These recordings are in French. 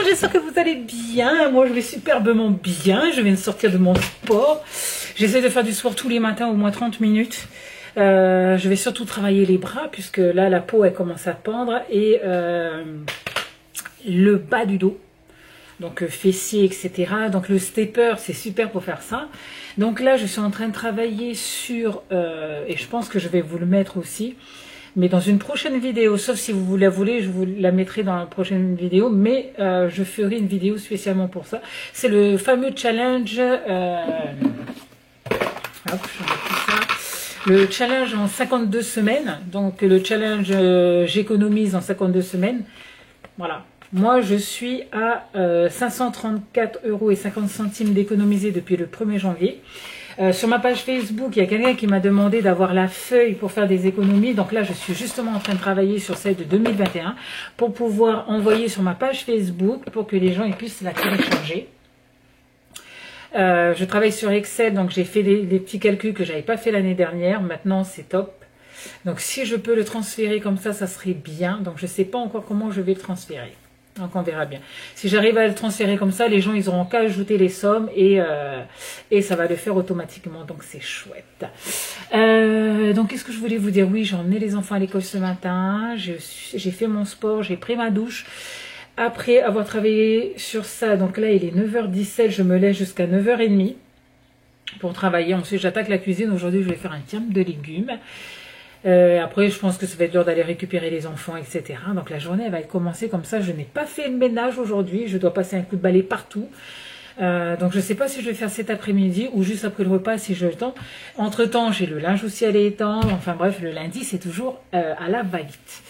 J'espère que vous allez bien. Moi je vais superbement bien. Je viens de sortir de mon sport. J'essaie de faire du sport tous les matins au moins 30 minutes. Je vais surtout travailler les bras puisque là la peau elle commence à pendre et le bas du dos. Donc fessiers, etc. Donc le stepper c'est super pour faire ça. Donc là je suis en train de travailler sur, et je pense que je vais vous le mettre aussi, mais dans une prochaine vidéo, sauf si vous la voulez, je vous la mettrai dans la prochaine vidéo, mais je ferai une vidéo spécialement pour ça. C'est le fameux challenge, le challenge en 52 semaines, donc le challenge j'économise en 52 semaines, voilà. Moi, je suis à 534,50 € d'économiser depuis le 1er janvier. Sur ma page Facebook, il y a quelqu'un qui m'a demandé d'avoir la feuille pour faire des économies. Donc là, je suis justement en train de travailler sur celle de 2021 pour pouvoir envoyer sur ma page Facebook pour que les gens ils puissent la télécharger. Je travaille sur Excel, donc j'ai fait des petits calculs que j'avais pas fait l'année dernière. Maintenant, c'est top. Donc si je peux le transférer comme ça serait bien. Donc je sais pas encore comment je vais le transférer. Donc on verra bien. Si j'arrive à le transférer comme ça, les gens ils auront qu'à ajouter les sommes et ça va le faire automatiquement. Donc c'est chouette. Donc qu'est-ce que je voulais vous dire? Oui, j'ai emmené les enfants à l'école ce matin. J'ai fait mon sport, j'ai pris ma douche. Après avoir travaillé sur ça, donc là il est 9h17, je me lève jusqu'à 9h30 pour travailler. Ensuite j'attaque la cuisine. Aujourd'hui je vais faire un tiam de légumes. Après, je pense que ça va être l'heure d'aller récupérer les enfants, etc. Donc la journée, elle va commencer comme ça. Je n'ai pas fait le ménage aujourd'hui. Je dois passer un coup de balai partout. Donc je ne sais pas si je vais faire cet après-midi ou juste après le repas si j'ai le temps. Entre-temps, j'ai le linge aussi à aller étendre. Enfin bref, le lundi, c'est toujours à la va-vite.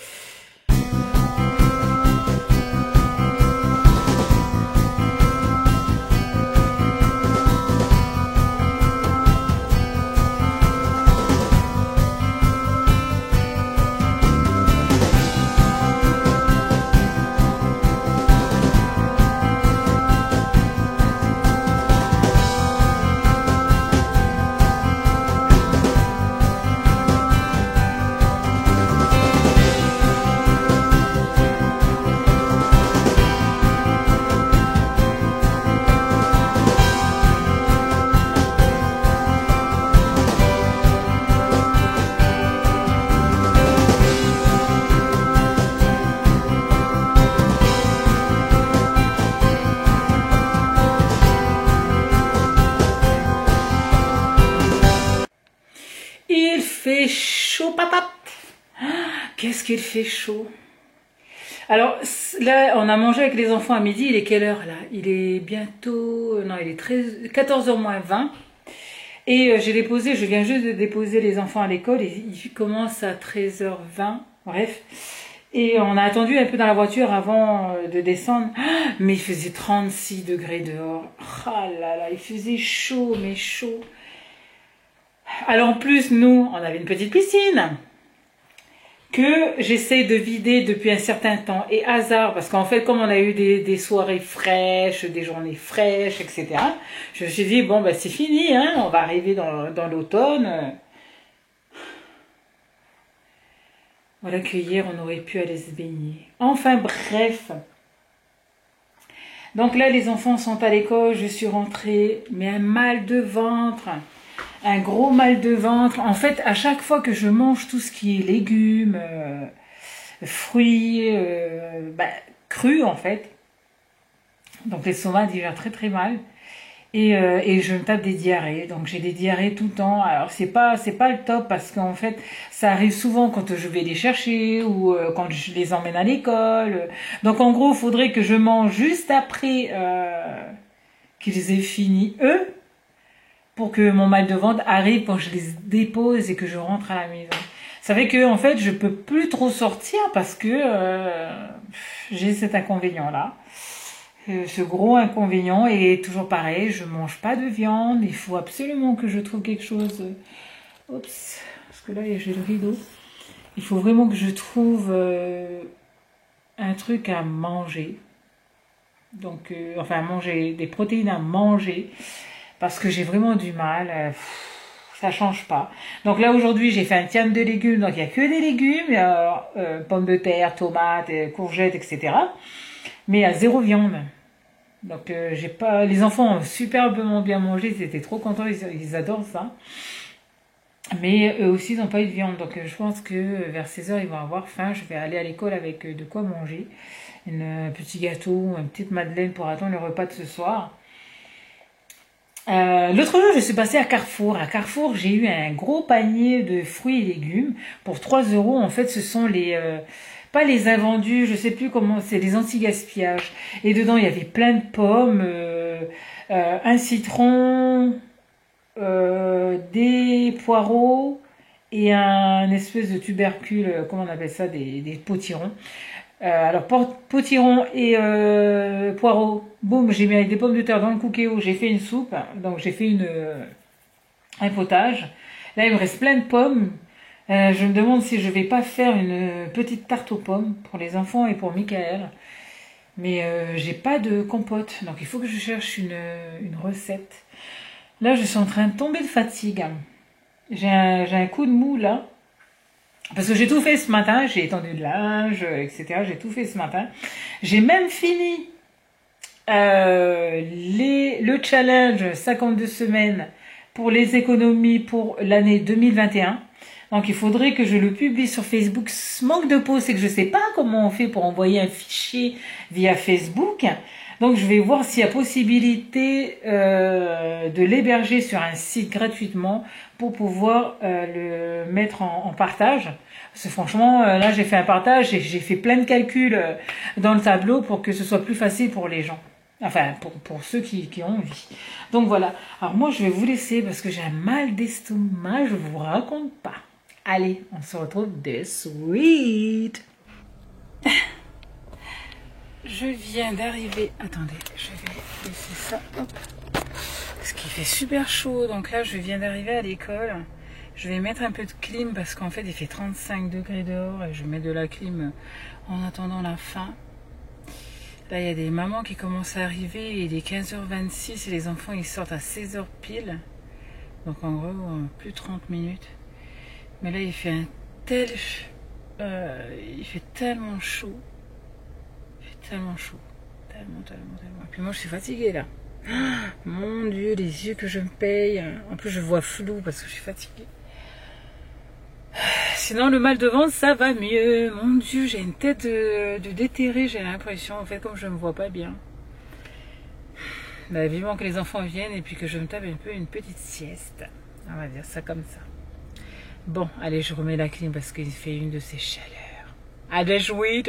Il fait chaud patate. Qu'est-ce qu'il fait chaud. Alors là, on a mangé avec les enfants à midi. Il est quelle heure là? Il est bientôt... Non, il est 14h moins 20. Et j'ai déposé, je viens juste de déposer les enfants à l'école. Il commence à 13h20. Bref. Et on a attendu un peu dans la voiture avant de descendre. Mais il faisait 36 degrés dehors. Ah là là, il faisait chaud, mais chaud. Alors en plus, nous, on avait une petite piscine que j'essaie de vider depuis un certain temps. Et hasard, parce qu'en fait, comme on a eu des soirées fraîches, des journées fraîches, etc., je me suis dit, bon, ben, c'est fini, hein, on va arriver dans l'automne. Voilà que hier, on aurait pu aller se baigner. Enfin, bref. Donc là, les enfants sont à l'école, je suis rentrée, mais un mal de ventre. Un gros mal de ventre. En fait, à chaque fois que je mange tout ce qui est légumes, fruits, crus en fait, donc l'estomac digère très très mal et je me tape des diarrhées. Donc j'ai des diarrhées tout le temps. Alors c'est pas le top parce qu'en fait ça arrive souvent quand je vais les chercher ou quand je les emmène à l'école. Donc en gros, il faudrait que je mange juste après qu'ils aient fini eux, pour que mon mal de ventre arrive quand je les dépose et que je rentre à la maison. Ça fait que en fait, je peux plus trop sortir parce que j'ai cet inconvénient-là. Ce gros inconvénient est toujours pareil, je mange pas de viande, il faut absolument que je trouve quelque chose. Oups, parce que là j'ai le rideau. Il faut vraiment que je trouve un truc à manger. Donc, enfin, manger des protéines à manger parce que j'ai vraiment du mal. Ça change pas. Donc là aujourd'hui j'ai fait un tiam de légumes, donc il n'y a que des légumes, pommes de terre, tomates, courgettes, etc. Mais il y a zéro viande. Donc j'ai pas. Les enfants ont superbement bien mangé, ils étaient trop contents, ils adorent ça. Mais eux aussi ils n'ont pas eu de viande. Donc je pense que vers 16h ils vont avoir faim. Je vais aller à l'école avec de quoi manger. Un petit gâteau, une petite madeleine pour attendre le repas de ce soir. L'autre jour, je suis passée à Carrefour. À Carrefour, j'ai eu un gros panier de fruits et légumes pour 3 euros. En fait, ce sont pas les invendus, je sais plus comment, c'est les anti-gaspillage. Et dedans, il y avait plein de pommes, un citron, des poireaux et un espèce de tubercule, comment on appelle ça, des potirons. Alors potiron et poireaux, boum, j'ai mis avec des pommes de terre dans le cookéo, j'ai fait une soupe, donc j'ai fait un potage. Là il me reste plein de pommes. Je me demande si je vais pas faire une petite tarte aux pommes pour les enfants et pour Michael. Mais j'ai pas de compote, donc il faut que je cherche une recette. Là je suis en train de tomber de fatigue. J'ai un coup de mou là. Parce que j'ai tout fait ce matin, j'ai étendu le linge, etc. J'ai tout fait ce matin. J'ai même fini le challenge 52 semaines pour les économies pour l'année 2021. Donc il faudrait que je le publie sur Facebook. Ce manque de peau, c'est que je ne sais pas comment on fait pour envoyer un fichier via Facebook. Donc je vais voir s'il y a possibilité de l'héberger sur un site gratuitement pour pouvoir le mettre en partage. Parce que franchement, là j'ai fait un partage et j'ai fait plein de calculs dans le tableau pour que ce soit plus facile pour les gens. Enfin, pour ceux qui ont envie. Donc voilà. Alors moi je vais vous laisser parce que j'ai un mal d'estomac, je vous raconte pas. Allez, on se retrouve de suite. Je viens d'arriver. Attendez, je vais laisser ça. Hop. Parce qu'il fait super chaud. Donc là, je viens d'arriver à l'école. Je vais mettre un peu de clim parce qu'en fait, il fait 35 degrés dehors. Et je mets de la clim en attendant la fin. Là, il y a des mamans qui commencent à arriver. Il est 15h26 et les enfants, ils sortent à 16h pile. Donc en gros, plus de 30 minutes. Mais là, il fait il fait tellement chaud. Tellement chaud, tellement. Et puis moi je suis fatiguée là. Mon Dieu, les yeux que je me paye. En plus je vois flou parce que je suis fatiguée. Sinon le mal de ventre ça va mieux. Mon Dieu, j'ai une tête de déterré, j'ai l'impression. En fait comme je me vois pas bien. Bah, vivement que les enfants viennent et puis que je me tape un peu une petite sieste. On va dire ça comme ça. Bon, allez, je remets la clim parce qu'il fait une de ces chaleurs. Allez, jouer.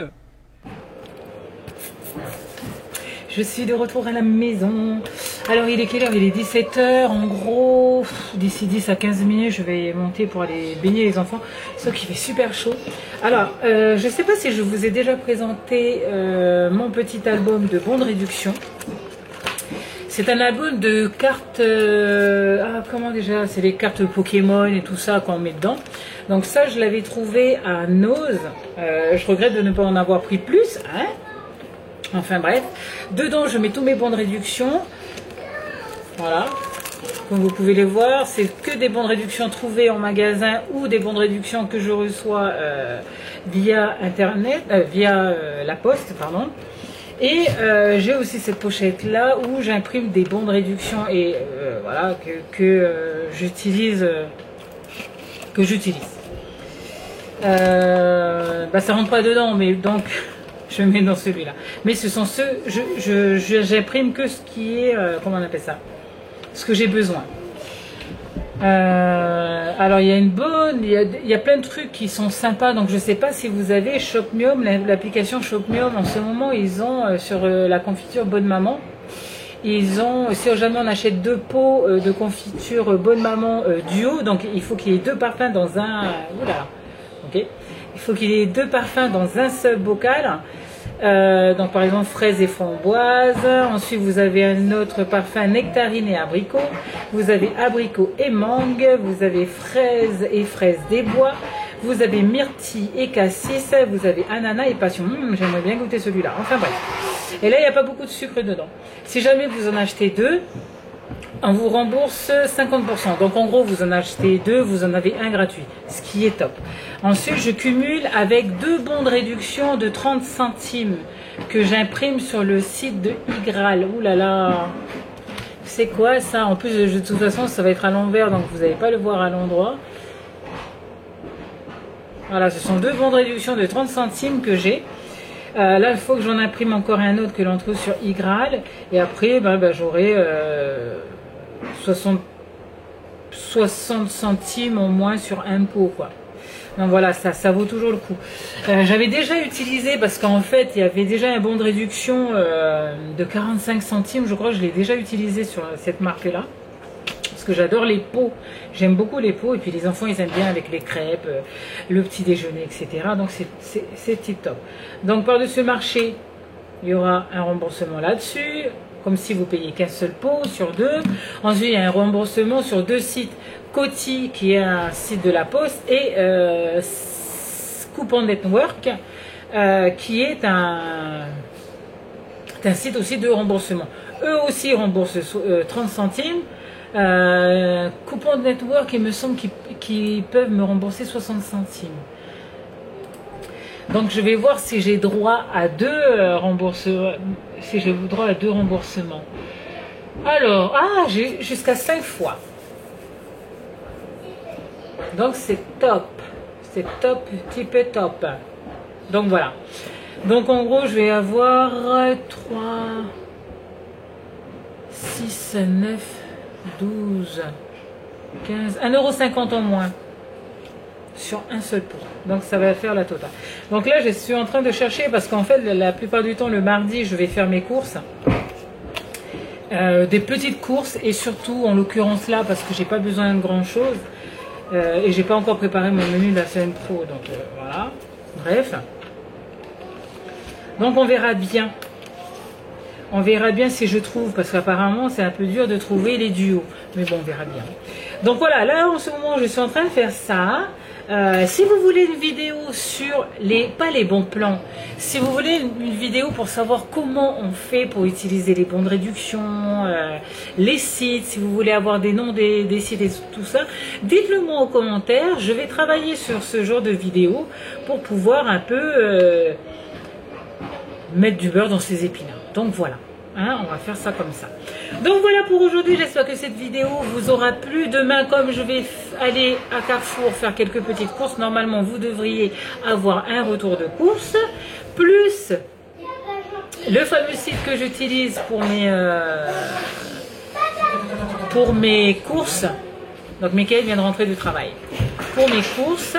Je suis de retour à la maison. Alors il est quelle heure? Il est 17h. En gros, d'ici 10 à 15 minutes, je vais monter pour aller baigner les enfants. Sauf qu'il fait super chaud. Alors, je ne sais pas si je vous ai déjà présenté mon petit album de bons de réduction. C'est un album de cartes... comment déjà? C'est les cartes Pokémon et tout ça qu'on met dedans. Donc ça, je l'avais trouvé à Nose. Je regrette de ne pas en avoir pris plus. Hein? Enfin bref, dedans je mets tous mes bons de réduction. Voilà, comme vous pouvez les voir, c'est que des bons de réduction trouvés en magasin ou des bons de réduction que je reçois via internet, via la poste, pardon. Et j'ai aussi cette pochette là où j'imprime des bons de réduction et voilà que j'utilise. Ça rentre pas dedans, mais donc je mets dans celui-là. Mais ce sont ceux, j'imprime que ce qui est, comment on appelle ça, ce que j'ai besoin. Alors il y a il y a plein de trucs qui sont sympas. Donc je sais pas si vous avez Shopmium, l'application Shopmium. En ce moment ils ont sur la confiture Bonne Maman. Ils ont, si jamais on achète 2 pots de confiture Bonne Maman duo, donc il faut qu'il y ait 2 parfums dans un. Oula. Okay, il faut qu'il y ait 2 parfums dans un seul bocal. Donc par exemple fraise et framboise. Ensuite vous avez un autre parfum nectarine et abricot. Vous avez abricot et mangue. Vous avez fraise et fraise des bois. Vous avez myrtille et cassis. Vous avez ananas et passion. J'aimerais bien goûter celui-là. Enfin bref. Et là il n'y a pas beaucoup de sucre dedans. Si jamais vous en achetez 2, on vous rembourse 50%. Donc en gros, vous en achetez 2, vous en avez un gratuit, ce qui est top. Ensuite, je cumule avec 2 bons de réduction de 30 centimes que j'imprime sur le site de Igral. Ouh là là, c'est quoi ça? En plus, de toute façon, ça va être à l'envers, donc vous n'allez pas le voir à l'endroit. Voilà, ce sont 2 bons de réduction de 30 centimes que j'ai. Là, il faut que j'en imprime encore un autre que l'on trouve sur Igral. Et après, j'aurai 60 centimes au moins sur un pot, quoi. Donc voilà, ça vaut toujours le coup. J'avais déjà utilisé, parce qu'en fait, il y avait déjà un bon de réduction de 45 centimes. Je crois que je l'ai déjà utilisé sur cette marque-là. Parce que j'adore les pots. J'aime beaucoup les pots. Et puis les enfants, ils aiment bien avec les crêpes, le petit déjeuner, etc. Donc c'est tip top. Donc par-dessus le marché, il y aura un remboursement là-dessus. Comme si vous payez qu'un seul pot sur 2. Ensuite, il y a un remboursement sur 2 sites. Coty, qui est un site de la Poste, et Coupon Network, qui est un site aussi de remboursement. Eux aussi remboursent 30 centimes. Coupon Network, il me semble qu'ils peuvent me rembourser 60 centimes. Donc je vais voir si j'ai droit à 2 remboursements. Si j'ai droit à 2 remboursements. Alors, j'ai jusqu'à 5 fois. Donc c'est top. C'est top, type top. Donc voilà. Donc en gros, je vais avoir 3, 6, 9, 12, 15, 1,50 € en moins. Sur un seul pot. Donc ça va faire la totale. Donc là je suis en train de chercher, parce qu'en fait la plupart du temps le mardi je vais faire mes courses, des petites courses, et surtout en l'occurrence là parce que j'ai pas besoin de grand chose, et j'ai pas encore préparé mon menu de la semaine pro, donc voilà, bref. Donc on verra bien. On verra bien si je trouve, parce qu'apparemment c'est un peu dur de trouver les duos, mais bon on verra bien. Donc voilà, là en ce moment je suis en train de faire ça. Si vous voulez une vidéo sur pas les bons plans, si vous voulez une vidéo pour savoir comment on fait pour utiliser les bons de réduction, les sites, si vous voulez avoir des noms des sites et tout ça, dites-le moi en commentaire. Je vais travailler sur ce genre de vidéo pour pouvoir un peu mettre du beurre dans ces épinards. Donc voilà. On va faire ça comme ça. Donc voilà pour aujourd'hui, j'espère que cette vidéo vous aura plu. Demain, comme je vais aller à Carrefour faire quelques petites courses, normalement vous devriez avoir un retour de course, plus le fameux site que j'utilise pour mes courses. Donc Mickaël vient de rentrer du travail. Pour mes courses,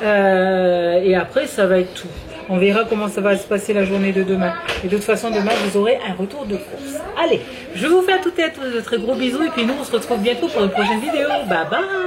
et après ça va être tout. On verra comment ça va se passer la journée de demain. Et de toute façon, demain, vous aurez un retour de course. Allez, je vous fais à toutes et à tous de très gros bisous. Et puis nous, on se retrouve bientôt pour une prochaine vidéo. Bye bye!